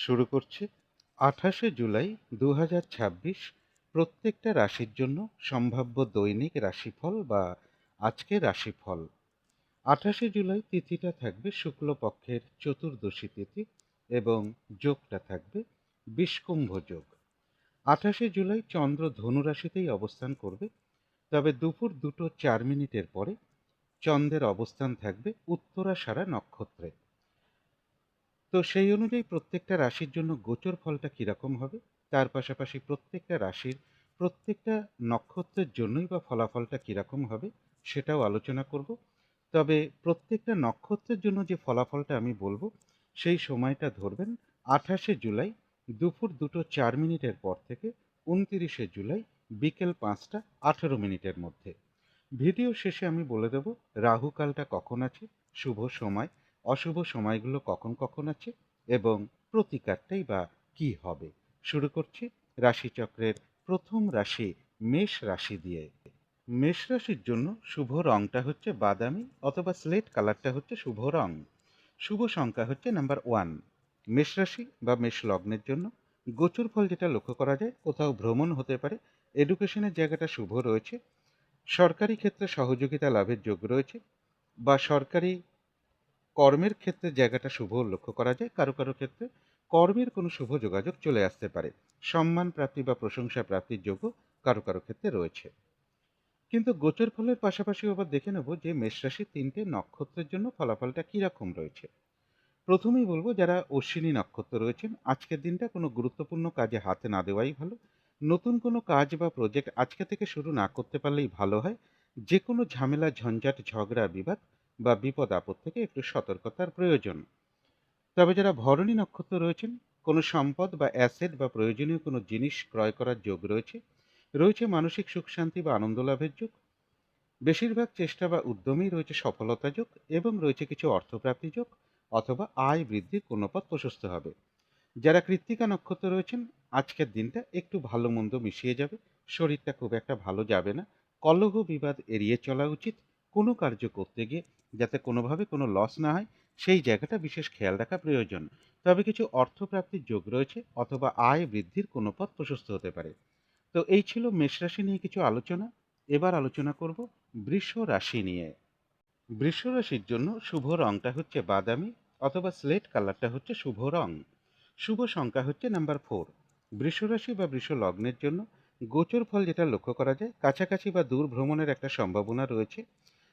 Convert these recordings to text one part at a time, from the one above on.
শুরু করছি 28শে জুলাই 2026 প্রত্যেকটা রাশির জন্য সম্ভাব্য দৈনিক রাশিফল বা আজকের রাশিফল। 28শে জুলাই তিথিটা থাকবে শুক্লপক্ষের চতুর্দশী তিথি এবং যোগটা থাকবে বিষকুম্ভ যোগ। 28শে জুলাই চন্দ্র ধনু রাশিতেই অবস্থান করবে, তবে দুপুর 2:04 পরে চন্দ্রের অবস্থান থাকবে উত্তরাষাঢ়া নক্ষত্রে। তো সেই অনুযায়ী প্রত্যেকটা রাশির জন্য গোচর ফলটা কীরকম হবে, তার পাশাপাশি প্রত্যেকটা রাশির প্রত্যেকটা নক্ষত্রের জন্যই বা ফলাফলটা কীরকম হবে সেটাও আলোচনা করব। তবে প্রত্যেকটা নক্ষত্রের জন্য যে ফলাফলটা আমি বলবো সেই সময়টা ধরবেন 28শে জুলাই দুপুর 2:04 পর থেকে 29শে জুলাই বিকেল 5টা 18 মধ্যে। ভিডিও শেষে আমি বলে দেব রাহুকালটা কখন আছে, শুভ সময় অশুভ সময়গুলো কখন কখন আছে এবং প্রতিকারটাই বা কি হবে। শুরু করছি রাশিচক্রের প্রথম রাশি মেষ রাশি দিয়ে। মেষ রাশির জন্য শুভ রংটা হচ্ছে বাদামি অথবা স্লেট কালারটা হচ্ছে শুভ রং। শুভ সংখ্যা হচ্ছে নাম্বার 1। মেষ রাশি বা মেষ লগ্নের জন্য গোচর ফল যেটা লক্ষ্য করা যায়, কোথাও ভ্রমণ হতে পারে, এডুকেশনের জায়গাটা শুভ রয়েছে, সরকারি ক্ষেত্রে সহযোগিতা লাভের যোগ রয়েছে, বা সরকারি কর্মের ক্ষেত্রে জায়গাটা শুভ লক্ষ্য করা যায়। কারো কারো ক্ষেত্রে কর্মের কোনো শুভ যোগাযোগ চলে আসতে পারে, সম্মান প্রাপ্তি বা প্রশংসা প্রাপ্তির যোগও কারো কারো ক্ষেত্রে রয়েছে। কিন্তু গোচর ফলের পাশাপাশি আবার দেখে নেব যে মেষ রাশির 3টে নক্ষত্রের জন্য ফলাফলটা কীরকম রয়েছে। প্রথমেই বলবো যারা অশ্বিনী নক্ষত্র রয়েছেন, আজকের দিনটা কোনো গুরুত্বপূর্ণ কাজে হাতে না দেওয়াই ভালো। নতুন কোনো কাজ বা প্রজেক্ট আজকে থেকে শুরু না করতে পারলেই ভালো হয়। যে কোনো ঝামেলা ঝঞ্ঝাট ঝগড়া বিবাদ বা বিপদ আপদ থেকে একটু সতর্কতার প্রয়োজন। তবে যারা ভরণী নক্ষত্র রয়েছেন, কোনো সম্পদ বা অ্যাসেট বা প্রয়োজনীয় কোনো জিনিস ক্রয় করার যোগ রয়েছে। রয়েছে মানসিক সুখ শান্তি বা আনন্দ লাভের যোগ। বেশিরভাগ চেষ্টা বা উদ্যমেই রয়েছে সফলতা যোগ এবং রয়েছে কিছু অর্থপ্রাপ্তি যোগ অথবা আয় বৃদ্ধির কোনো পথ প্রশস্ত হবে। যারা কৃত্তিকা নক্ষত্র রয়েছেন, আজকের দিনটা একটু ভালো মন্দ মিশিয়ে যাবে, শরীরটা খুব একটা ভালো যাবে না। কলহ বিবাদ এড়িয়ে চলা উচিত। কোনো কার্য করতে গিয়ে যাতে কোনোভাবে কোনো লস না হয় সেই জায়গাটা বিশেষ খেয়াল রাখা প্রয়োজন। তবে কিছু অর্থপ্রাপ্তির যোগ রয়েছে অথবা আয় বৃদ্ধির কোনো পথ প্রশস্ত হতে পারে। তো এই ছিল মেষ রাশি নিয়ে কিছু আলোচনা। এবার আলোচনা করব বৃষ রাশি নিয়ে। বৃষ রাশির জন্য শুভ রংটা হচ্ছে বাদামি অথবা স্লেট কালারটা হচ্ছে শুভ রং। শুভ সংখ্যা হচ্ছে নাম্বার 4। বৃষ রাশি বা বৃষ লগ্নের জন্য গোচর ফল যেটা লক্ষ্য করা যায়, কাছাকাছি বা দূর ভ্রমণের একটা সম্ভাবনা রয়েছে।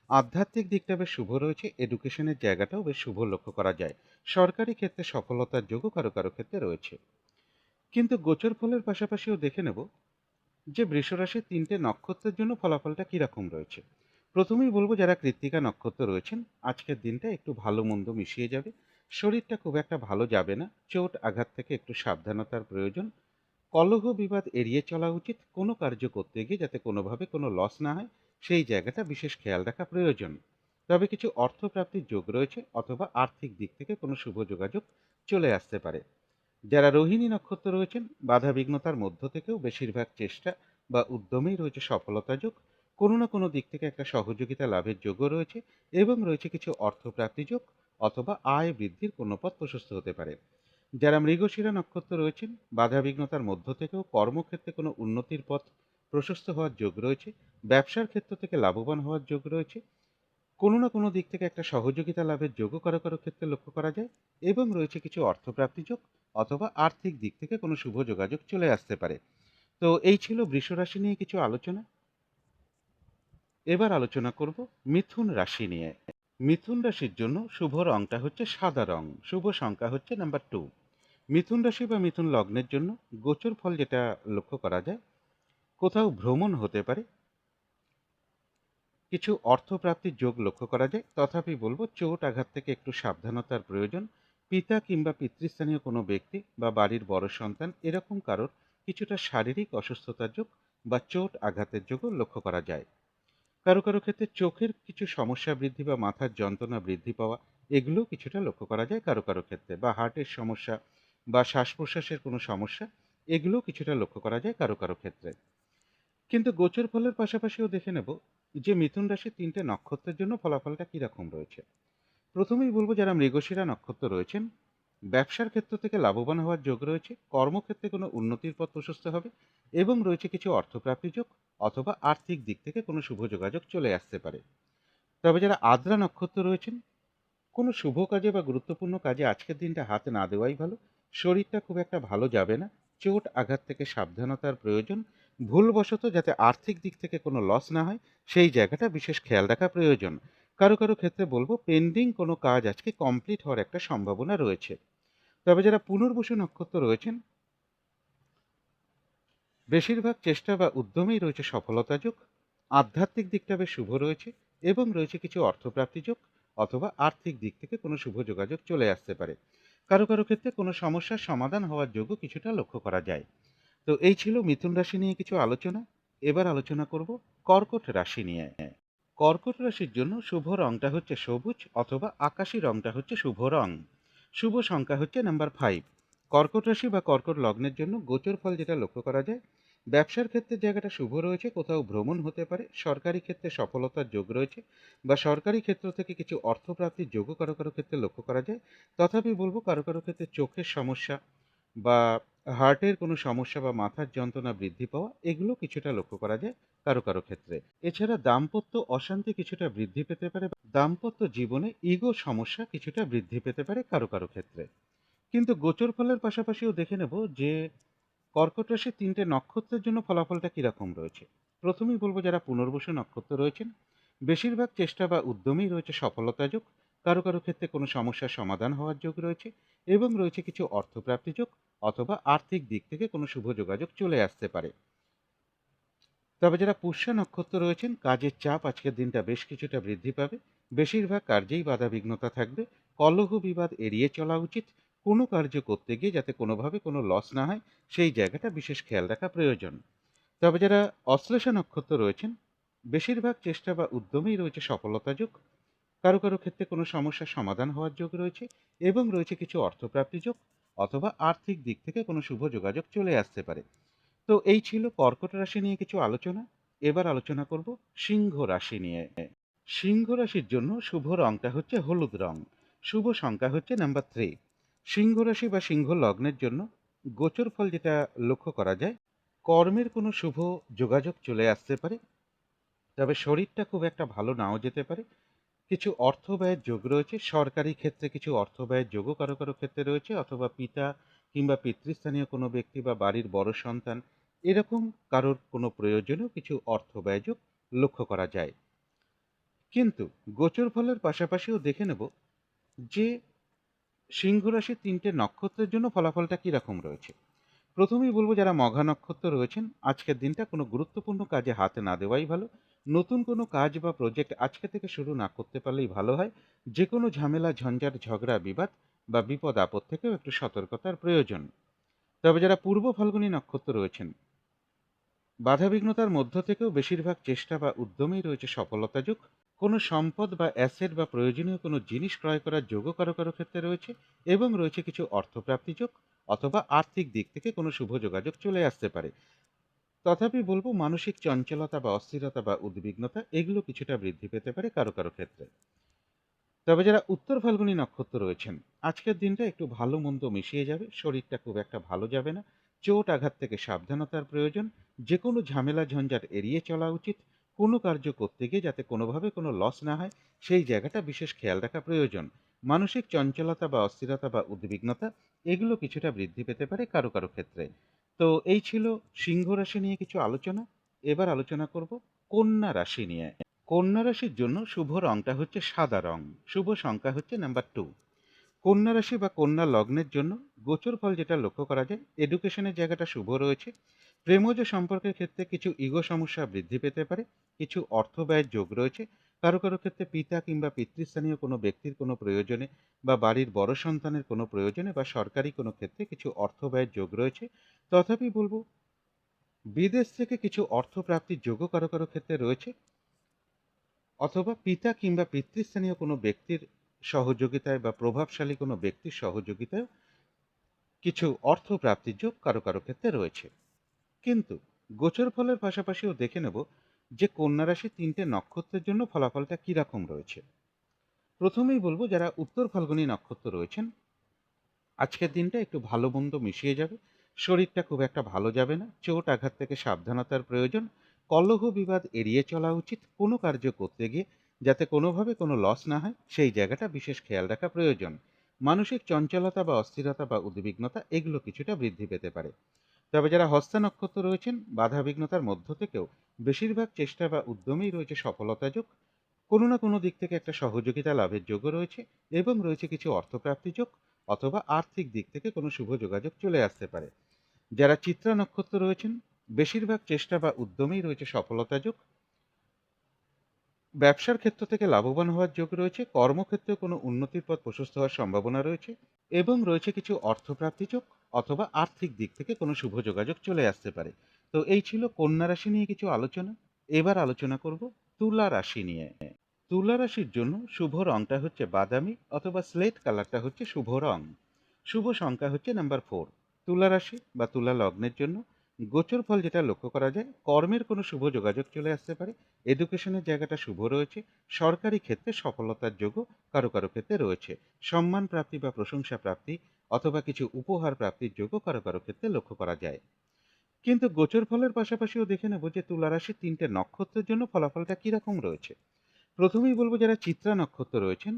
আধ্যাত্মিক দিকটা বেশ শুভ রয়েছে, এডুকেশনের জায়গাটাও বেশ শুভ লক্ষ্য করা যায়। সরকারি ক্ষেত্রে সফলতার যোগও কারো কারো ক্ষেত্রে রয়েছে। কিন্তু গোচর ফলের পাশাপাশিও দেখে নেব যে বৃষ রাশির 3টে নক্ষত্রের জন্য ফলাফলটা কীরকম রয়েছে। প্রথমেই বলবো যারা কৃত্তিকা নক্ষত্র রয়েছেন, আজকের দিনটা একটু ভালো মন্দ মিশিয়ে যাবে, শরীরটা খুব একটা ভালো যাবে না, চোট আঘাত থেকে একটু সাবধানতার প্রয়োজন। কলহ বিবাদ এড়িয়ে চলা উচিত, কোনো কার্য করতে গিয়ে যাতে কোনোভাবে কোনো লস না হয় সেই জায়গাটা বিশেষ খেয়াল রাখা প্রয়োজন। তবে কিছু অর্থপ্রাপ্তির যোগ রয়েছে অথবা আর্থিক দিক থেকে কোনো শুভ যোগাযোগ চলে আসতে পারে। যারা রোহিণী নক্ষত্র রয়েছেন, বাধা বিঘ্নতার মধ্য থেকেও বেশিরভাগ চেষ্টা বা উদ্যমেই রয়েছে সফলতা যোগ। কোনো না কোনো দিক থেকে একটা সহযোগিতা লাভের যোগও রয়েছে এবং রয়েছে কিছু অর্থপ্রাপ্তি যোগ অথবা আয় বৃদ্ধির কোনো পথ প্রশস্ত হতে পারে। যারা মৃগশিরা নক্ষত্র রয়েছেন, বাধা বিঘ্নতার মধ্য থেকেও কর্মক্ষেত্রে কোনো উন্নতির পথ প্রশস্ত হওয়ার যোগ রয়েছে। ব্যবসার ক্ষেত্র থেকে লাভবান হওয়ার যোগ রয়েছে। কোনো না কোনো দিক থেকে একটা সহযোগিতা লাভের যোগও কারো কারো ক্ষেত্রে লক্ষ্য করা যায় এবং রয়েছে কিছু অর্থপ্রাপ্তি যোগ অথবা আর্থিক দিক থেকে কোনো শুভ যোগাযোগ চলে আসতে পারে। তো এই ছিল বৃষ রাশি নিয়ে কিছু আলোচনা। এবার আলোচনা করব মিথুন রাশি নিয়ে। মিথুন রাশির জন্য শুভ রংটা হচ্ছে সাদা রং। শুভ সংখ্যা হচ্ছে নাম্বার 2। মিথুন রাশি বা মিথুন লগ্নের জন্য গোচর ফল যেটা লক্ষ্য করা যায়, কোথাও ভ্রমণ হতে পারে, কিছু অর্থপ্রাপ্তির যোগ লক্ষ্য করা যায়। তথাপি বলবো চোট আঘাত থেকে একটু সাবধানতার প্রয়োজন। পিতা কিংবা পিতৃস্থানীয় কোনো ব্যক্তি বা বাড়ির বড় সন্তান এরকম কারোর কিছুটা শারীরিক অসুস্থতার যোগ বা চোট আঘাতের যোগও লক্ষ্য করা যায়। কারো কারো ক্ষেত্রে চোখের কিছু সমস্যা বৃদ্ধি বা মাথার যন্ত্রণা বৃদ্ধি পাওয়া, এগুলোও কিছুটা লক্ষ্য করা যায় কারো কারো ক্ষেত্রে, বা হার্টের সমস্যা বা শ্বাস প্রশ্বাসের কোনো সমস্যা, এগুলোও কিছুটা লক্ষ্য করা যায় কারো কারো ক্ষেত্রে। কিন্তু গোচর ফলের পাশাপাশিও দেখে নেব যে মিথুন রাশির 3টে নক্ষত্রের জন্য ফলাফলটা কীরকম রয়েছে। প্রথমেই বলবো যারা মৃগশিরা নক্ষত্র রয়েছেন, ব্যবসার ক্ষেত্র থেকে লাভবান হওয়ার যোগ রয়েছে, কর্মক্ষেত্রে কোনো উন্নতির পথ প্রশস্ত হবে এবং রয়েছে কিছু অর্থপ্রাপ্তির যোগ অথবা আর্থিক দিক থেকে কোনো শুভ যোগাযোগ চলে আসতে পারে। তবে যারা আদ্রা নক্ষত্র রয়েছেন, কোনো শুভ কাজে বা গুরুত্বপূর্ণ কাজে আজকের দিনটা হাত না দেওয়াই ভালো। শরীরটা খুব একটা ভালো যাবে না, চোট আঘাত থেকে সাবধানতার প্রয়োজন। ভুলবশত যাতে আর্থিক দিক থেকে কোনো লস না হয় সেই জায়গাটা বিশেষ খেয়াল রাখা প্রয়োজন। কারো কারো ক্ষেত্রে বলবো পেন্ডিং কোনো কাজ আজকে কমপ্লিট হওয়ার একটা সম্ভাবনা রয়েছে। তবে যারা পুনর্বসু নক্ষত্র রয়েছেন, বেশিরভাগ চেষ্টা বা উদ্যমেই রয়েছে সফলতা যোগ, আধ্যাত্মিক দিকটা বেশ শুভ রয়েছে এবং রয়েছে কিছু অর্থপ্রাপ্তি যোগ অথবা আর্থিক দিক থেকে কোনো শুভ যোগাযোগ চলে আসতে পারে। কারো কারো ক্ষেত্রে কোনো সমস্যার সমাধান হওয়ার যোগও কিছুটা লক্ষ্য করা যায়। তো এই ছিল মিথুন রাশি নিয়ে কিছু আলোচনা। এবার আলোচনা করব কর্কট রাশি নিয়ে। কর্কট রাশির জন্য শুভ রংটা হচ্ছে সবুজ অথবা আকাশী রংটা হচ্ছে শুভ রং। শুভ সংখ্যা হচ্ছে নাম্বার 5। কর্কট রাশি বা কর্কট লগ্নের জন্য গোচর ফল যেটা লক্ষ্য করা যায়, ব্যবসার ক্ষেত্রে জায়গাটা শুভ রয়েছে, কোথাও ভ্রমণ হতে পারে, সরকারি ক্ষেত্রে সফলতার যোগ রয়েছে বা সরকারি ক্ষেত্র থেকে কিছু অর্থপ্রাপ্তির যোগও কারো কারো ক্ষেত্রে লক্ষ্য করা যায়। তথাপি বলবো কারো কারো ক্ষেত্রে চোখের সমস্যা বা হার্টের কোনো সমস্যা বা মাথার যন্ত্রণা বৃদ্ধি পাওয়া এগুলো কিছুটা লক্ষ্য করা যায় কারো কারো ক্ষেত্রে। এছাড়া দাম্পত্য অশান্তি কিছুটা বৃদ্ধি পেতে পারে, দাম্পত্য জীবনে ইগো সমস্যা কিছুটা বৃদ্ধি পেতে পারে কারো কারো ক্ষেত্রে। কিন্তু গোচর ফলের পাশাপাশিও দেখে নেব যে কর্কট রাশির ৩টে নক্ষত্রের জন্য ফলাফলটা কীরকম রয়েছে। প্রথমেই বলবো যারা পুনর্বসু নক্ষত্র রয়েছেন, বেশিরভাগ চেষ্টা বা উদ্যমেই রয়েছে সফলতা যোগ, কারো কারো ক্ষেত্রে কোনো সমস্যার সমাধান হওয়ার যোগ রয়েছে এবং রয়েছে কিছু অর্থপ্রাপ্তি যোগ অথবা আর্থিক দিক থেকে কোনো শুভ যোগাযোগ চলে আসতে পারে। তবে যারা পুষ্যা নক্ষত্র রয়েছেন, কাজের চাপ আজকের দিনটা বেশ কিছুটা বৃদ্ধি পাবে, বেশিরভাগ কার্যেই বাধাবিঘ্নতা থাকবে, কলহ বিবাদ এড়িয়ে চলা উচিত, কোনো কার্য করতে গিয়ে যাতে কোনোভাবে কোনো লস না হয় সেই জায়গাটা বিশেষ খেয়াল রাখা প্রয়োজন। তবে যারা অশ্লেষা নক্ষত্র রয়েছেন, বেশিরভাগ চেষ্টা বা উদ্যমেই রয়েছে সফলতা যোগ, কারো কারো ক্ষেত্রে কোনো সমস্যার সমাধান হওয়ার যোগ রয়েছে এবং রয়েছে কিছু অর্থপ্রাপ্তি যোগ অথবা আর্থিক দিক থেকে কোনো শুভ যোগাযোগ চলে আসতে পারে। তো এই ছিল কর্কট রাশি নিয়ে কিছু আলোচনা। এবার আলোচনা করব সিংহ রাশি নিয়ে। সিংহ রাশির জন্য শুভ রংটা হচ্ছে হলুদ রং। শুভ সংখ্যা হচ্ছে নাম্বার 3। সিংহ রাশি বা সিংহ লগ্নের জন্য গোচর ফল যেটা লক্ষ্য করা যায়, কর্মের কোনো শুভ যোগাযোগ চলে আসতে পারে, তবে শরীরটা খুব একটা ভালো নাও যেতে পারে। কিছু অর্থ ব্যয়ের যোগ রয়েছে, সরকারি ক্ষেত্রে কিছু অর্থ ব্যয়ের যোগও কারো কারো ক্ষেত্রে রয়েছে অথবা পিতা কিংবা পিতৃস্থানীয় কোনো ব্যক্তি বা বাড়ির বড় সন্তান এরকম কারোর কোনো প্রয়োজনেও কিছু অর্থ ব্যয় যোগ লক্ষ্য করা যায়। কিন্তু গোচর ফলের পাশাপাশিও দেখে নেব যে সিংহ রাশির ৩টে নক্ষত্রের জন্য ফলাফলটা কীরকম রয়েছে। প্রথমেই বলবো যারা মঘা নক্ষত্র রয়েছেন, আজকের দিনটা কোনো গুরুত্বপূর্ণ কাজে হাতে না দেওয়াই ভালো। নতুন কোনো কাজ বা প্রজেক্ট আজকে থেকে শুরু না করতে পারলেই ভালো হয়। যে কোনো ঝামেলা ঝঞ্ঝাট ঝগড়া বিবাদ বা বিপদ আপদ থেকেও একটু সতর্কতার প্রয়োজন। তবে যারা পূর্ব ফাল্গুনী নক্ষত্র রয়েছেন, বাধাবিঘ্নতার মধ্য থেকেও বেশিরভাগ চেষ্টা বা উদ্যমেই রয়েছে সফলতা যোগ, কোনো সম্পদ বা অ্যাসেট বা প্রয়োজনীয় কোনো জিনিস ক্রয় করার যোগও কারো কারো ক্ষেত্রে রয়েছে এবং রয়েছে কিছু অর্থপ্রাপ্তি যোগ অথবা আর্থিক দিক থেকে কোনো শুভ যোগাযোগ চলে আসতে পারে। তথাপি বলবো মানসিক চঞ্চলতা বা অস্থিরতা বা উদ্বিগ্নতা এগুলো কিছুটা বৃদ্ধি পেতে পারে কারো কারো ক্ষেত্রে। তবে যারা উত্তর ফাল্গুনী নক্ষত্র রয়েছেন, আজকের দিনটা একটু ভালো মন্দ মিশিয়ে যাবে, শরীরটা খুব একটা ভালো যাবে না, চোট আঘাত থেকে সাবধানতার প্রয়োজন, যে কোনো ঝামেলা ঝঞ্ঝাট এড়িয়ে চলা উচিত, কোনো কার্য করতে গিয়ে যাতে কোনোভাবে কোনো লস না হয় সেই জায়গাটা বিশেষ খেয়াল রাখা প্রয়োজন। মানসিক চঞ্চলতা বা অস্থিরতা বা উদ্বিগ্নতা এগুলো কিছুটা বৃদ্ধি পেতে পারে কারো কারো ক্ষেত্রে। তো এই ছিল সিংহ রাশি নিয়ে কিছু আলোচনা। এবার আলোচনা করব কন্যা রাশি নিয়ে। কন্যা রাশির জন্য শুভ রংটা হচ্ছে সাদা রং। শুভ সংখ্যা হচ্ছে নাম্বার 2। কন্যা রাশি বা কন্যা লগ্নের জন্য গোচর ফল যেটা লক্ষ্য করা যায়, এডুকেশনের জায়গাটা শুভ রয়েছে, প্রেমজ সম্পর্কের ক্ষেত্রে কিছু ইগো সমস্যা বৃদ্ধি পেতে পারে, কিছু অর্থ ব্যয়ের যোগ রয়েছে, কারো কারো ক্ষেত্রে পিতা কিংবা পিতৃস্থানীয় কোনো ব্যক্তির কোনো প্রয়োজনে বা বাড়ির বড় সন্তানের কোনো প্রয়োজনে বা সরকারি কোনো ক্ষেত্রে কিছু অর্থ ব্যয়ের যোগ রয়েছে। তথাপি বলবো বিদেশ থেকে কিছু অর্থ প্রাপ্তির যোগও কারো কারো ক্ষেত্রে রয়েছে অথবা পিতা কিংবা পিতৃস্থানীয় কোনো ব্যক্তির সহযোগিতায় বা প্রভাবশালী কোনো ব্যক্তির সহযোগিতায় কিছু অর্থ প্রাপ্তির যোগ কারো কারো ক্ষেত্রে রয়েছে। কিন্তু গোচর ফলের পাশাপাশিও দেখে নেব যে কন্যা রাশি ৩টে নক্ষত্রের জন্য ফলাফলটা কীরকম রয়েছে। প্রথমেই বলবো যারা উত্তর ফাল্গুনী নক্ষত্র রয়েছেন, আজকের দিনটা একটু ভালো মন্দ মিশিয়ে যাবে, শরীরটা খুব একটা ভালো যাবে না, চোট আঘাত থেকে সাবধানতার প্রয়োজন, কলহ বিবাদ এড়িয়ে চলা উচিত, কোনো কার্য করতে গিয়ে যাতে কোনোভাবে কোনো লস না হয় সেই জায়গাটা বিশেষ খেয়াল রাখা প্রয়োজন। মানসিক চঞ্চলতা বা অস্থিরতা বা উদ্বিগ্নতা এগুলো কিছুটা বৃদ্ধি পেতে পারে। তবে যারা হস্তা নক্ষত্র রয়েছেন, বাধা বিঘ্নতার মধ্য থেকেও বেশিরভাগ চেষ্টা বা উদ্যমেই রয়েছে সফলতা যোগ, কোনো না কোনো দিক থেকে একটা সহযোগিতা লাভের যোগও রয়েছে, এবং রয়েছে কিছু অর্থপ্রাপ্তি যোগ, অথবা আর্থিক দিক থেকে কোনো শুভ যোগাযোগ চলে আসতে পারে। যারা চিত্রা নক্ষত্র রয়েছেন, বেশিরভাগ চেষ্টা বা উদ্যমেই রয়েছে সফলতা যোগ, ব্যবসার ক্ষেত্র থেকে লাভবান হওয়ার যোগ রয়েছে, কর্মক্ষেত্রে কোনো উন্নতির পথ প্রশস্ত হওয়ার সম্ভাবনা রয়েছে, এবং রয়েছে কিছু অর্থপ্রাপ্তি যোগ, অথবা আর্থিক দিক থেকে কোনো শুভ যোগাযোগ চলে আসতে পারে। তো এই ছিল কন্যা রাশি নিয়ে কিছু আলোচনা। এবার আলোচনা করব তুলা রাশি নিয়ে। তুলা রাশির জন্য শুভ রংটা হচ্ছে বাদামি, অথবা স্লেট কালারটা হচ্ছে শুভ রং। শুভ সংখ্যা হচ্ছে নাম্বার 4। তুলা রাশি বা তুলা লগ্নের জন্য গোচর ফল যেটা লক্ষ্য করা যায়, কর্মের কোনো শুভ যোগাযোগ চলে আসতে পারে, এডুকেশনের জায়গাটা শুভ রয়েছে, সরকারি ক্ষেত্রে সফলতার যোগও কারো কারো ক্ষেত্রে রয়েছে, সম্মান প্রাপ্তি বা প্রশংসা প্রাপ্তি অথবা কিছু উপহার প্রাপ্তির যোগও কারো কারো ক্ষেত্রে লক্ষ্য করা যায়। কিন্তু গোচর ফলের পাশাপাশিও দেখে নেব যে তুলা রাশির 3টে নক্ষত্রের জন্য ফলাফলটা কিরকম রয়েছে। প্রথমেই বলবো যারা চিত্রা নক্ষত্র রয়েছেন,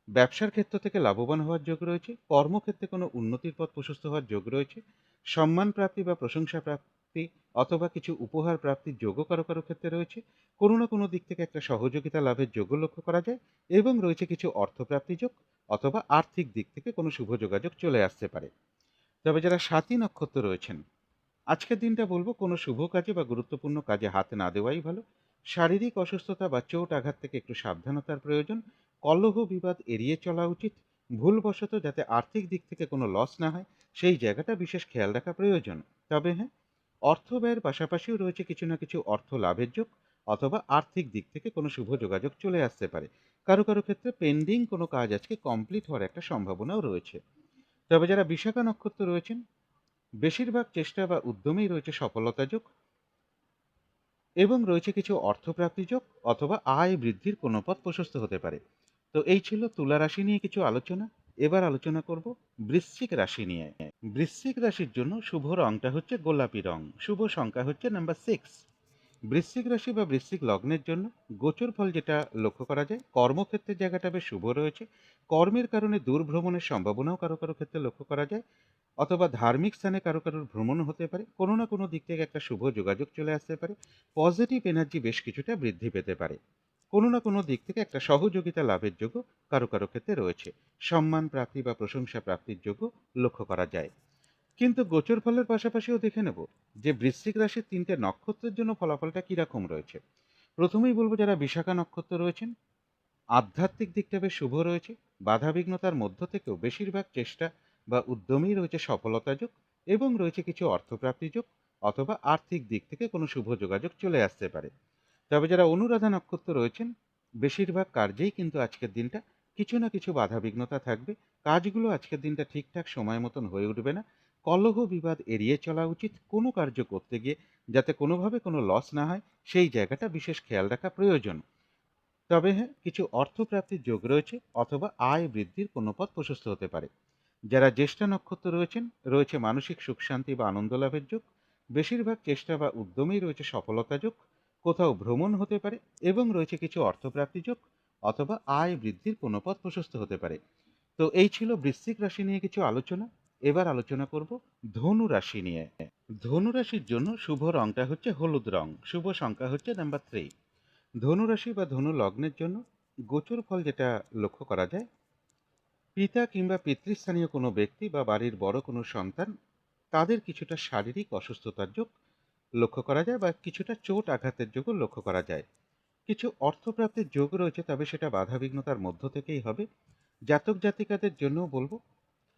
ব্যবসার ক্ষেত্র থেকে লাভবান হওয়ার যোগ রয়েছে, কর্মক্ষেত্রে কোনো উন্নতির পথ প্রশস্ত হওয়ার যোগ রয়েছে, সম্মান প্রাপ্তি বা প্রশংসা প্রাপ্তি অথবা কিছু উপহার প্রাপ্তির যোগও কারো কারো ক্ষেত্রে রয়েছে, কোনো না কোনো দিক থেকে একটা সহযোগিতা লাভের যোগও লক্ষ্য করা যায়, এবং রয়েছে কিছু অর্থপ্রাপ্তি যোগ, অথবা আর্থিক দিক থেকে কোনো শুভ যোগাযোগ চলে আসতে পারে। তবে যারা স্বাতী নক্ষত্র রয়েছেন, আজকের দিনটা বলবো কোনো শুভ কাজে বা গুরুত্বপূর্ণ কাজে হাত না দেওয়াই ভালো। শারীরিক অসুস্থতা বা চোট আঘাত থেকে একটু সাবধানতার প্রয়োজন, কলহ বিবাদ এড়িয়ে চলা উচিত, ভুলবশত যাতে আর্থিক দিক থেকে কোনো লস না হয় সেই জায়গাটা বিশেষ খেয়াল রাখা প্রয়োজন। তবে হ্যাঁ, অর্থ ব্যয়ের পাশাপাশিও রয়েছে কিছু না কিছু অর্থ লাভের যোগ, অথবা আর্থিক দিক থেকে কোনো শুভ যোগাযোগ চলে আসতে পারে। কারো কারো ক্ষেত্রে পেন্ডিং কোনো কাজ আজকে কমপ্লিট হওয়ার একটা সম্ভাবনাও রয়েছে। তবে যারা বিশাখা নক্ষত্র রয়েছেন, বেশিরভাগ চেষ্টা বা উদ্যমেই রয়েছে সফলতা যোগ, এবং রয়েছে কিছু অর্থপ্রাপ্তি যোগ, অথবা আয় বৃদ্ধির কোনো পথ প্রশস্ত হতে পারে। তো এই ছিল তুলা রাশি নিয়ে কিছু আলোচনা। এবার আলোচনা করব বৃশ্চিক রাশি নিয়ে। বৃশ্চিক রাশির জন্য শুভ রংটা হচ্ছে গোলাপি রং, শুভ সংখ্যা হচ্ছে নাম্বার 6। বৃশ্চিক রাশি বা বৃশ্চিক লগ্নের জন্য গোচর ফল যেটা লক্ষ্য করা যায়, কর্মক্ষেত্রের জায়গাটা বেশ শুভ রয়েছে, কর্মের কারণে দূর ভ্রমণের সম্ভাবনাও কারো কারো ক্ষেত্রে লক্ষ্য করা যায়, অথবা ধার্মিক স্থানে কারো কারোর ভ্রমণ হতে পারে, কোনো না কোনো দিক থেকে একটা শুভ যোগাযোগ চলে আসতে পারে, পজিটিভ এনার্জি বেশ কিছুটা বৃদ্ধি পেতে পারে, কোনো না কোনো দিক থেকে একটা সহযোগিতা লাভের যোগও কারো কারো ক্ষেত্রে রয়েছে, সম্মান প্রাপ্তি বা প্রশংসা প্রাপ্তির যোগও লক্ষ্য করা যায়। কিন্তু গোচর ফলের পাশাপাশিও দেখে নেব যে বৃশ্চিক রাশির 3টে নক্ষত্রের জন্য ফলাফলটা কিরকম রয়েছে। প্রথমেই বলবো যারা বিশাখা নক্ষত্র রয়েছেন, আধ্যাত্মিক দিকটা বেশ শুভ রয়েছে, বাধা বিঘ্নতার মধ্য থেকেও বেশিরভাগ চেষ্টা বা উদ্যমেই রয়েছে সফলতা যোগ, এবং রয়েছে কিছু অর্থপ্রাপ্তি যোগ, অথবা আর্থিক দিক থেকে কোনো শুভ যোগাযোগ চলে আসতে পারে। তবে যারা অনুরাধা নক্ষত্র রয়েছেন, বেশিরভাগ কার্যেই কিন্তু আজকের দিনটা কিছু না কিছু বাধা বিঘ্নতা থাকবে, কাজগুলো আজকের দিনটা ঠিকঠাক সময় মতন হয়ে উঠবে না, কলহ বিবাদ এড়িয়ে চলা উচিত, কোনো কার্য করতে গিয়ে যাতে কোনোভাবে কোনো লস না হয় সেই জায়গাটা বিশেষ খেয়াল রাখা প্রয়োজন। তবে হ্যাঁ, কিছু অর্থপ্রাপ্তির যোগ রয়েছে, অথবা আয় বৃদ্ধির কোনো পথ প্রশস্ত হতে পারে। যারা জ্যেষ্ঠা নক্ষত্র রয়েছেন, রয়েছে মানসিক সুখ শান্তি বা আনন্দ লাভের যোগ, বেশিরভাগ চেষ্টা বা উদ্যমেই রয়েছে সফলতা যোগ, কোথাও ভ্রমণ হতে পারে, এবং রয়েছে কিছু অর্থপ্রাপ্তি যোগ, অথবা আয় বৃদ্ধির কোনো পথ প্রশস্ত হতে পারে। তো এই ছিল বৃশ্চিক রাশি নিয়ে কিছু আলোচনা। এবার আলোচনা করব ধনু রাশি নিয়ে। ধনু রাশির জন্য শুভ রংটা হচ্ছে হলুদ রং, শুভ সংখ্যা হচ্ছে নাম্বার 3। ধনু রাশি বা ধনু লগ্নের জন্য গোচর ফল যেটা লক্ষ্য করা যায়, পিতা কিংবা পিতৃস্থানীয় কোনো ব্যক্তি বা বাড়ির বড় কোনো সন্তান, তাদের কিছুটা শারীরিক অসুস্থতার যোগ লক্ষ্য করা যায়, বা কিছুটা চোট আঘাতের যোগও লক্ষ্য করা যায়। কিছু অর্থপ্রাপ্তির যোগ রয়েছে, তবে সেটা বাধাবিঘ্নতার মধ্য থেকেই হবে। জাতক জাতিকাদের জন্যও বলবো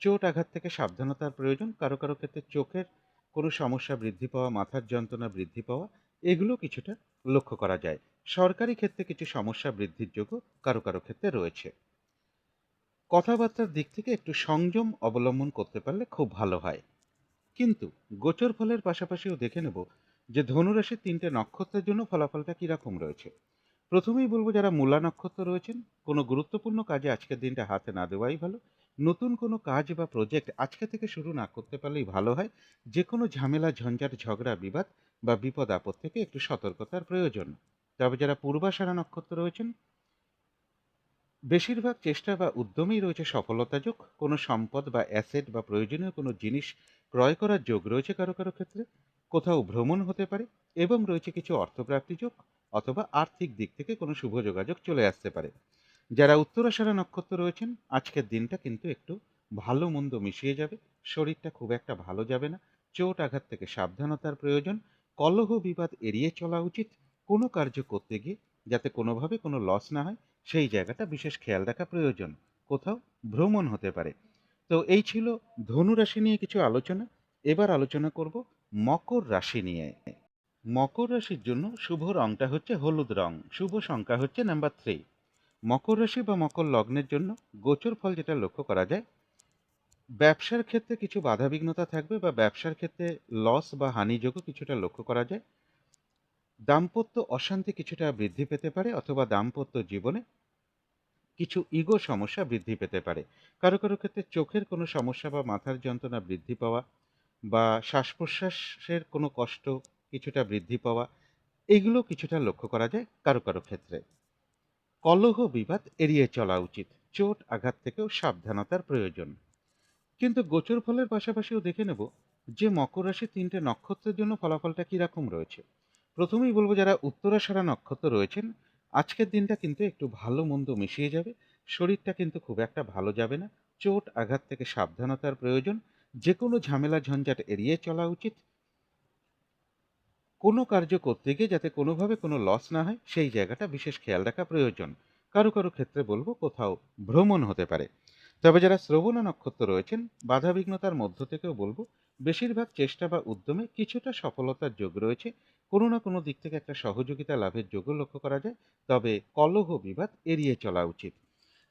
চোট আঘাত থেকে সাবধানতার প্রয়োজন, কারো কারো ক্ষেত্রে চোখের কোনো সমস্যা বৃদ্ধি পাওয়া, মাথার যন্ত্রণা বৃদ্ধি পাওয়া, এগুলো কিছুটা লক্ষ্য করা যায়। সরকারি ক্ষেত্রে কিছু সমস্যা বৃদ্ধির যোগও কারো কারো ক্ষেত্রে রয়েছে। কথাবার্তার দিক থেকে একটু সংযম অবলম্বন করতে পারলে খুব ভালো হয়। কিন্তু গোচর ফলের পাশাপাশিও দেখে নেব যে ধনুরাশির 3টে নক্ষত্রের জন্য ফলাফলটা কিরকম রয়েছে। প্রথমেই বলবো যারা মূলা নক্ষত্র রয়েছেন, কোনো গুরুত্বপূর্ণ কাজে আজকের দিনটা হাতে না দেওয়াই ভালো, নতুন কোনো কাজ বা প্রজেক্ট আজকে থেকে শুরু না করতে পারলেই ভালো হয়। যে কোনো ঝামেলা, ঝঞ্ঝাট, ঝগড়া, বিবাদ বা বিপদ আপদ থেকে একটু সতর্কতার প্রয়োজন। তবে যারা পূর্বাষাঢ়া নক্ষত্র রয়েছেন, বেশিরভাগ চেষ্টা বা উদ্যমেই রয়েছে সফলতা যোগ। কোনো সম্পদ বা অ্যাসেট বা প্রয়োজনীয় কোনো জিনিস ক্রয় করার যোগ রয়েছে কারো কারো ক্ষেত্রে। কোথাও ভ্রমণ হতে পারে এবং রয়েছে কিছু অর্থপ্রাপ্তি যোগ, অথবা আর্থিক দিক থেকে কোনো শুভ যোগাযোগ চলে আসতে পারে। যারা উত্তরাষাঢ়া নক্ষত্র রয়েছেন, আজকের দিনটা কিন্তু একটু ভালো মন্দ মিশিয়ে যাবে। শরীরটা খুব একটা ভালো যাবে না। চোট আঘাত থেকে সাবধানতার প্রয়োজন। কলহ বিবাদ এড়িয়ে চলা উচিত। কোনো কার্য করতে গিয়ে যাতে কোনোভাবে কোনো লস না হয়, সেই জায়গাটা বিশেষ খেয়াল রাখা প্রয়োজন। কোথাও ভ্রমণ হতে পারে। তো এই ছিল ধনু রাশি নিয়ে কিছু আলোচনা। এবার আলোচনা করব মকর রাশি নিয়ে। মকর রাশির জন্য শুভ রংটা হচ্ছে হলুদ রং। শুভ সংখ্যা হচ্ছে নাম্বার 3। মকর রাশি বা মকর লগ্নের জন্য গোচর ফল যেটা লক্ষ্য করা যায়, ব্যবসার ক্ষেত্রে কিছু বাধাবিঘ্নতা থাকবে বা ব্যবসার ক্ষেত্রে লস বা হানিযোগও কিছুটা লক্ষ্য করা যায়। দাম্পত্য অশান্তি কিছুটা বৃদ্ধি পেতে পারে, অথবা দাম্পত্য জীবনে কিছু ইগো সমস্যা বৃদ্ধি পেতে পারে। কারো কারো ক্ষেত্রে চোখের কোনো সমস্যা বা মাথার যন্ত্রণা বৃদ্ধি পাওয়া, বা শ্বাস প্রশ্বাসের কোনো কষ্ট কিছুটা বৃদ্ধি পাওয়া, এগুলো কিছুটা লক্ষ্য করা যায় কারো কারো ক্ষেত্রে। কলহ বিবাদ এড়িয়ে চলা উচিত। চোট আঘাত থেকেও সাবধানতার প্রয়োজন। কিন্তু গোচর ফলের পাশাপাশিও দেখে নেব যে মকর রাশির 3টে নক্ষত্রের জন্য ফলাফলটা কিরকম রয়েছে। প্রথমেই বলবো, যারা উত্তরাষাঢ়া নক্ষত্র রয়েছেন, আজকের দিনটা কিন্তু একটু ভালো মন্দ মিশিয়ে যাবে। শরীরটা কিন্তু খুব একটা ভালো যাবে না। চোট আঘাত থেকে সাবধানতার প্রয়োজন। যে কোনো ঝামেলা ঝঞ্ঝাট এড়িয়ে চলা উচিত। কোনো কার্য করতে গিয়ে যাতে কোনোভাবে কোনো লস না হয়, সেই জায়গাটা বিশেষ খেয়াল রাখা প্রয়োজন। কারো কারো ক্ষেত্রে বলবো কোথাও ভ্রমণ হতে পারে। তবে যারা শ্রবণা নক্ষত্র রয়েছেন, বাধাবিঘ্নতার মধ্য থেকেও বলবো বেশিরভাগ চেষ্টা বা উদ্যমে কিছুটা সফলতার যোগ রয়েছে। কোনো না কোনো দিক থেকে একটা সহযোগিতা লাভের যোগও লক্ষ্য করা যায়। তবে কলহ বিবাদ এড়িয়ে চলা উচিত।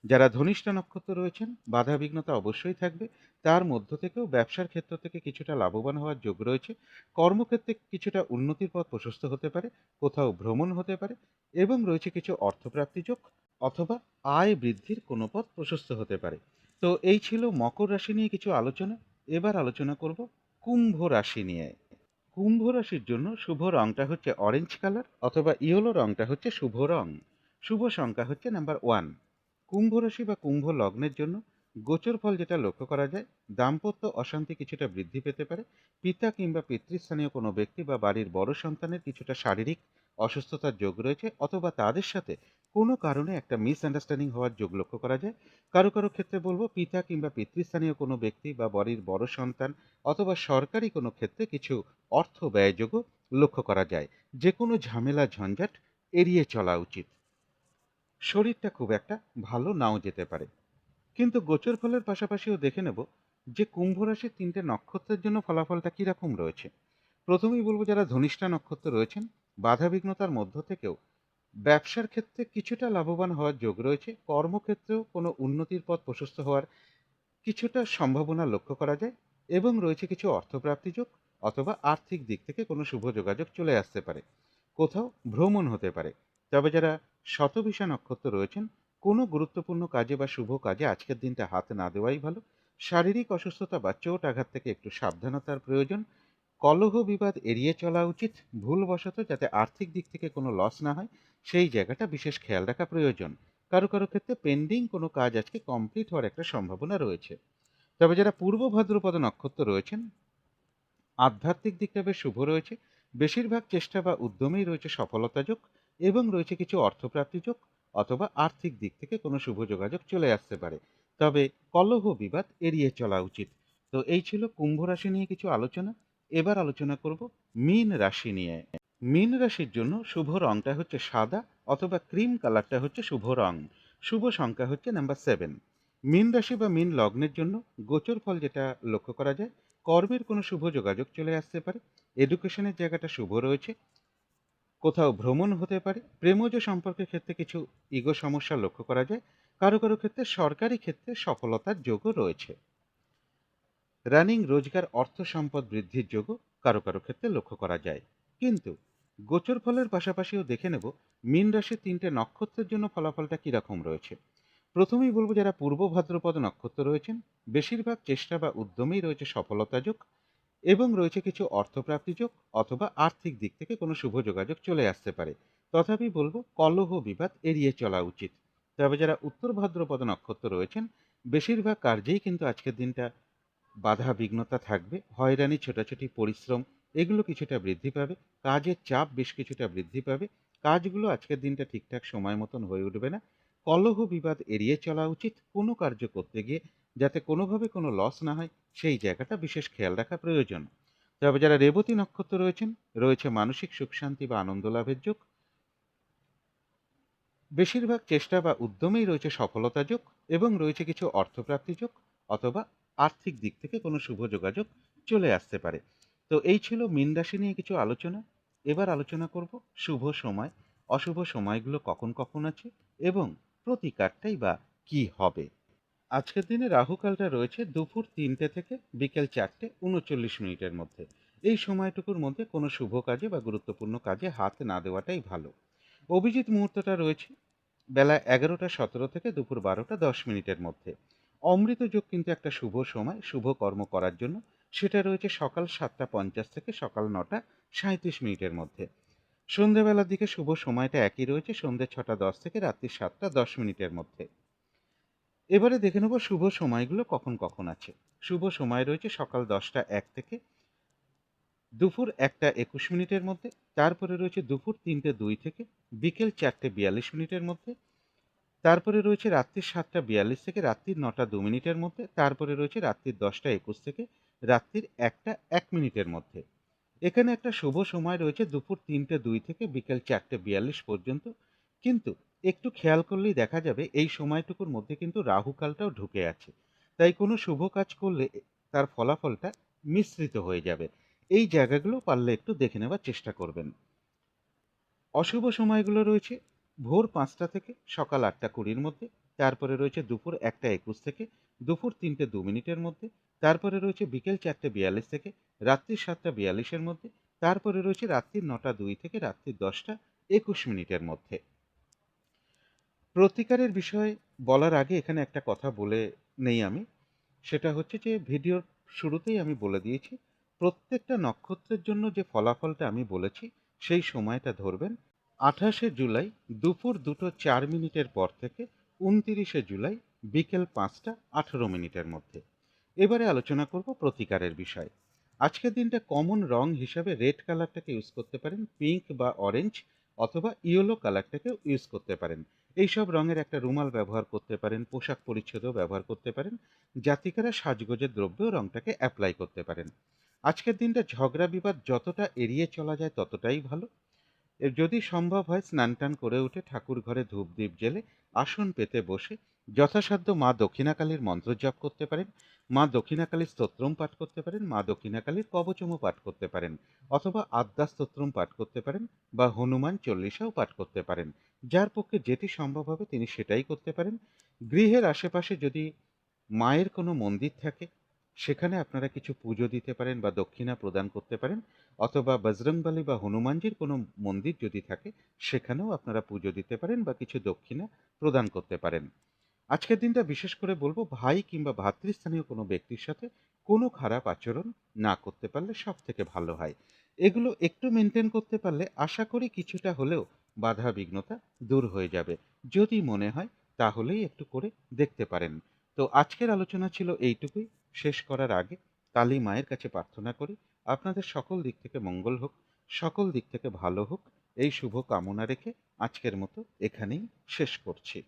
যারা ধনিষ্ঠা নক্ষত্র রয়েছেন, বাধাবিঘ্নতা অবশ্যই থাকবে। তার মধ্য থেকেও ব্যবসার ক্ষেত্র থেকে কিছুটা লাভবান হওয়ার যোগ রয়েছে। কর্মক্ষেত্রে কিছুটা উন্নতির পথ প্রশস্ত হতে পারে। কোথাও ভ্রমণ হতে পারে এবং রয়েছে কিছু অর্থপ্রাপ্তি যোগ, অথবা আয় বৃদ্ধির কোনো পথ প্রশস্ত হতে পারে। তো এই ছিল মকর রাশি নিয়ে কিছু আলোচনা। এবার আলোচনা করব কুম্ভ রাশি নিয়ে। কুম্ভ রাশির জন্য শুভ রংটা হচ্ছে অরেঞ্জ কালার, অথবা ইয়েলো রংটা হচ্ছে শুভ রং। শুভ সংখ্যা হচ্ছে নাম্বার 1। কুম্ভ রাশি বা কুম্ভ লগ্নের জন্য গোচর ফল যেটা লক্ষ্য করা যায়, দাম্পত্য অশান্তি কিছুটা বৃদ্ধি পেতে পারে। পিতা কিংবা পিতৃস্থানীয় কোনো ব্যক্তি বা বাড়ির বড় সন্তানের কিছুটা শারীরিক অসুস্থতার যোগ রয়েছে, অথবা তাদের সাথে কোনো কারণে একটা মিসআন্ডারস্ট্যান্ডিং হওয়ার যোগ লক্ষ্য করা যায়। কারো কারো ক্ষেত্রে বলবো পিতা কিংবা পিতৃস্থানীয় কোনো ব্যক্তি বা বাড়ির বড় সন্তান, অথবা সরকারি কোনো ক্ষেত্রে কিছু অর্থ ব্যয়যোগও লক্ষ্য করা যায়। যে কোনো ঝামেলা ঝঞ্ঝাট এড়িয়ে চলা উচিত। শরীরটা খুব একটা ভালো নাও যেতে পারে। কিন্তু গোচর ফলের পাশাপাশিও দেখে নেব যে কুম্ভ রাশির 3টে নক্ষত্রের জন্য ফলাফলটা কিরকম রয়েছে। প্রথমেই বলবো, যারা ধনিষ্ঠা নক্ষত্র রয়েছেন, বাধাবিঘ্নতার মধ্য থেকেও ব্যবসার ক্ষেত্রে কিছুটা লাভবান হওয়ার যোগ রয়েছে। কর্মক্ষেত্রেও কোনো উন্নতির পথ প্রশস্ত হওয়ার কিছুটা সম্ভাবনা লক্ষ্য করা যায় এবং রয়েছে কিছু অর্থপ্রাপ্তি যোগ, অথবা আর্থিক দিক থেকে কোনো শুভ যোগাযোগ চলে আসতে পারে। কোথাও ভ্রমণ হতে পারে। তবে যারা শতভিষা নক্ষত্র রয়েছেন, কোনো গুরুত্বপূর্ণ কাজে বা শুভ কাজে আজকের দিনটা হাত না দেওয়াই ভালো। শারীরিক অসুস্থতা বা চোট আঘাত থেকে একটু সাবধানতার প্রয়োজন। কলহ বিবাদ এড়িয়ে চলা উচিত। ভুলবশত যাতে আর্থিক দিক থেকে কোনো লস না হয়, সেই জায়গাটা বিশেষ খেয়াল রাখা প্রয়োজন। কারো কারো ক্ষেত্রে পেন্ডিং কোনো কাজ আজকে কমপ্লিট হওয়ার একটা সম্ভাবনা রয়েছে। তবে যারা পূর্ব ভাদ্রপদ নক্ষত্র রয়েছেন, আধ্যাত্মিক দিকটা বেশ শুভ রয়েছে। বেশিরভাগ চেষ্টা বা উদ্যমেই রয়েছে সফলতা যোগ এবং রয়েছে কিছু অর্থপ্রাপ্তি যোগ, অথবা আর্থিক দিক থেকে কোনো শুভ যোগাযোগ চলে আসতে পারে। তবে কলহ বিবাদ এড়িয়ে চলা উচিত। তো এই ছিল কুম্ভ রাশি নিয়ে কিছু আলোচনা। এবার আলোচনা করব মীন রাশি নিয়ে। মীন রাশির জন্য শুভ রংটা হচ্ছে সাদা, অথবা ক্রিম কালারটা হচ্ছে শুভ রং। শুভ সংখ্যা হচ্ছে নাম্বার 7। মীন রাশি বা মীন লগ্নের জন্য গোচর ফল যেটা লক্ষ্য করা যায়, কর্মের কোনো শুভ যোগাযোগ চলে আসতে পারে। এডুকেশনের জায়গাটা শুভ রয়েছে। কোথাও ভ্রমণ হতে পারে। প্রেমজ সম্পর্কের ক্ষেত্রে কিছু ইগো সমস্যা লক্ষ্য করা যায়। কারো কারো ক্ষেত্রে সরকারি ক্ষেত্রে সফলতার যোগও রয়েছে। রানিং রোজগার অর্থ সম্পদ বৃদ্ধির যোগও কারো কারো ক্ষেত্রে লক্ষ্য করা যায়। কিন্তু গোচর ফলের পাশাপাশিও দেখে নেব মীন রাশির 3টে নক্ষত্রের জন্য ফলাফলটা কিরকম রয়েছে। প্রথমেই বলবো, যারা পূর্ব ভাদ্রপদ নক্ষত্র রয়েছেন, বেশিরভাগ চেষ্টা বা উদ্যমেই রয়েছে সফলতা যোগ এবং রয়েছে কিছু অর্থপ্রাপ্তি যোগ, অথবা আর্থিক দিক থেকে কোনো শুভ যোগাযোগ চলে আসতে পারে। তথাপি বলবো কলহ বিবাদ এড়িয়ে চলা উচিত। তবে যারা উত্তর ভাদ্রপদ নক্ষত্র রয়েছেন, বেশিরভাগ কার্যেই কিন্তু আজকের দিনটা বাধা বিঘ্নতা থাকবে, হয়রানি, ছোটাছুটি, পরিশ্রম এগুলো কিছুটা বৃদ্ধি পাবে, কাজের চাপ বেশ কিছুটা বৃদ্ধি পাবে, কাজগুলো আজকের দিনটা ঠিকঠাক সময় মতন হয়ে উঠবে না। কলহ বিবাদ এড়িয়ে চলা উচিত। কোনো কার্য করতে গিয়ে যাতে কোনোভাবে কোনো লস না হয়, সেই জায়গাটা বিশেষ খেয়াল রাখা প্রয়োজন। তবে যারা রেবতী নক্ষত্র রয়েছেন, রয়েছে মানসিক সুখ শান্তি বা আনন্দ লাভের যোগ। বেশিরভাগ চেষ্টা বা উদ্যমেই রয়েছে সফলতা যোগ এবং রয়েছে কিছু অর্থপ্রাপ্তি যোগ, অথবা আর্থিক দিক থেকে কোনো শুভ যোগাযোগ চলে আসতে পারে। তো এই ছিল মীন রাশি নিয়ে কিছু আলোচনা। এবার আলোচনা করব শুভ সময়, অশুভ সময়গুলো কখন কখন আছে এবং প্রতিকারটাই বা কি হবে। আজকের দিনে রাহুকালটা রয়েছে দুপুর 3টে থেকে বিকেল 4:39 মধ্যে। এই সময়টুকুর মধ্যে কোনো শুভ কাজে বা গুরুত্বপূর্ণ কাজে হাত না দেওয়াটাই ভালো। অভিজিৎ মুহূর্তটা রয়েছে বেলা 11:17 থেকে দুপুর 12:10 মধ্যে। অমৃত যোগ কিন্তু একটা শুভ সময় শুভ কর্ম করার জন্য। সেটা রয়েছে সকাল 7:50 থেকে সকাল 9:37 মধ্যে। সন্ধ্যেবেলার দিকে শুভ সময়টা একই রয়েছে, সন্ধ্যে 6:10 থেকে রাত্রি 7:10 মধ্যে। এবারে দেখে নেব শুভ সময়গুলো কখন কখন আছে। শুভ সময় রয়েছে সকাল 10:01 থেকে দুপুর 1:21 মধ্যে। তারপরে রয়েছে দুপুর 3:02 থেকে বিকেল 4:42 মধ্যে। তারপরে রয়েছে রাত্রি 7:42 থেকে রাত্রি 9:02 মধ্যে। তারপরে রয়েছে রাত্রি 10:21 থেকে রাত্রির 1:01 মধ্যে। এখানে একটা শুভ সময় রয়েছে দুপুর 3:02 থেকে বিকেল 4:42 পর্যন্ত। কিন্তু একটু খেয়াল করলেই দেখা যাবে এই সময়টুকুর মধ্যে কিন্তু রাহুকালটাও ঢুকে আছে। তাই কোনো শুভ কাজ করলে তার ফলাফলটা মিশ্রিত হয়ে যাবে। এই জায়গাগুলো পারলে একটু দেখে নেবার চেষ্টা করবেন। অশুভ সময়গুলো রয়েছে ভোর 5টা থেকে সকাল 8:20 মধ্যে। তারপরে রয়েছে দুপুর 1:21 থেকে দুপুর 3:02 মধ্যে। তারপরে রয়েছে বিকেল 4:42 থেকে রাত্রি 7:42 মধ্যে। তারপরে রয়েছে রাত্রি 9:02 থেকে রাত্রি 10:21 মধ্যে। প্রতিকারের বিষয় বলার আগে এখানে একটা কথা বলে নেই আমি। সেটা হচ্ছে যে ভিডিওর শুরুতেই আমি বলে দিয়েছি, প্রত্যেকটা নক্ষত্রের জন্য যে ফলাফলটা আমি বলেছি সেই সময়টা ধরবেন 28 জুলাই দুপুর 2:04 পর থেকে 29 জুলাই বিকেল 5:18 মধ্যে। এবারে আলোচনা করব প্রতিকারের বিষয়। আজকের দিনটা কমন রং হিসাবে রেড কালারটাকে ইউজ করতে পারেন, পিঙ্ক বা অরেঞ্জ অথবা ইয়েলো কালারটাকেও ইউজ করতে পারেন। এইসব রঙের একটা রুমাল ব্যবহার করতে পারেন, পোশাক পরিচ্ছদও ব্যবহার করতে পারেন। জাতিকারা সাজগোজের দ্রব্যেও রংটাকে অ্যাপ্লাই করতে পারেন। আজকের দিনটা ঝগড়া বিবাদ যতটা এড়িয়ে চলা যায় ততটাই ভালো। যদি সম্ভব হয় স্নান টান করে উঠে ঠাকুর ঘরে ধূপ দ্বীপ জেলে আসন পেতে বসে যথাসাধ্য মা দক্ষিণাকালীর মন্ত্র জপ করতে পারেন, মা দক্ষিণাকালীর স্তোত্রম পাঠ করতে পারেন, মা দক্ষিণাকালীর কবচমও পাঠ করতে পারেন, অথবা আদ্যা স্তোত্রম পাঠ করতে পারেন বা হনুমান চল্লিশাও পাঠ করতে পারেন। যার পক্ষে যেটি সম্ভব হবে তিনি সেটাই করতে পারেন। গৃহের আশেপাশে যদি মায়ের কোনো মন্দির থাকে সেখানে আপনারা কিছু পুজো দিতে পারেন বা দক্ষিণা প্রদান করতে পারেন, অথবা বজরংবলী বা হনুমানজির কোনো মন্দির যদি থাকে সেখানেও আপনারা পুজো দিতে পারেন বা কিছু দক্ষিণা প্রদান করতে পারেন। আজকের দিনটা বিশেষ করে বলবো ভাই কিংবা ভ্রাতৃস্থানীয় কোনো ব্যক্তির সাথে কোনো খারাপ আচরণ না করতে পারলে সব থেকে ভালো হয়। এগুলো একটু মেনটেন করতে পারলে আশা করি কিছুটা হলেও বাধা বিঘ্নতা দূর হয়ে যাবে। যদি মনে হয় তাহলেই একটু করে দেখতে পারেন। তো আজকের আলোচনা ছিল এইটুকুই। শেষ করার আগে কালী মায়ের কাছে প্রার্থনা করি আপনাদের সকল দিক থেকে মঙ্গল হোক, সকল দিক থেকে ভালো হোক, এই শুভ কামনা রেখে আজকের মতো এখানেই শেষ করছি।